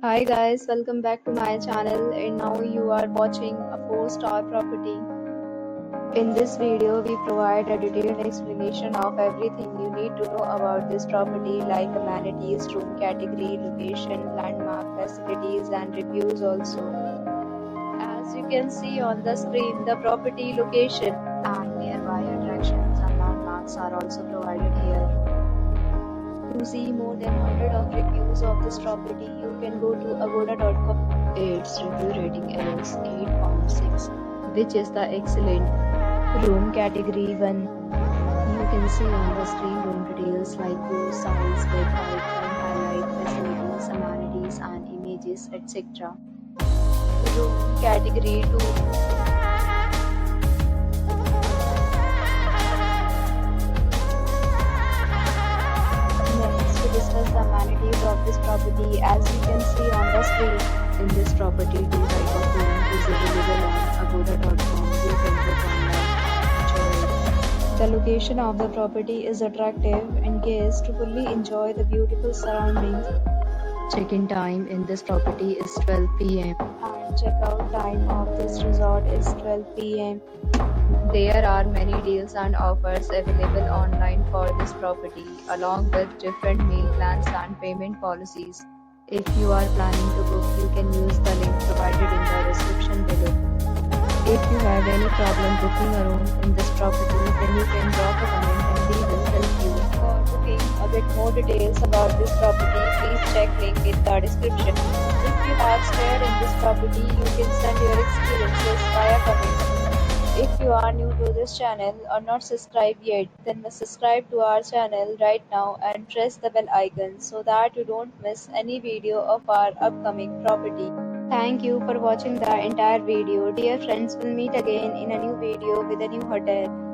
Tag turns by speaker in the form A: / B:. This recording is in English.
A: Hi guys, welcome back to my channel and now you are watching a 4-star property. In this video, we provide a detailed explanation of everything you need to know about this property like amenities, room category, location, landmark, facilities and reviews also. As you can see on the screen, the property location and nearby attractions and landmarks are also provided here. To see more than 100 of reviews of this property, you can go to agoda.com. Its review rating is 8.6, which is the excellent. Room category 1. You can see on the screen room details like view, size, bed height, and highlight facilities, amenities, and images, etc. Room category 2. Next, to discuss the amenities of this property, as you can see on the screen. In this property, two type of room is available on agoda.com. You can book online and enjoy it. The location of the property is attractive and guests to fully enjoy the beautiful surroundings. Check-in time in this property is 12 p.m. and check-out time of this resort is 12 p.m. There are many deals and offers available online for this property, along with different meal plans and payment policies. If you are planning to book, you can use the link provided in the description below. If you have any problem booking a room in this property, then you can drop a comment and we will help you. For booking a bit more details about this property, please check link in the description. If you have stayed in this property, you can send your experiences via comment. If you are new to this channel or not subscribed yet, then must subscribe to our channel right now and press the bell icon so that you don't miss any video of our upcoming property. Thank you for watching the entire video. Dear friends, we'll meet again in a new video with a new hotel.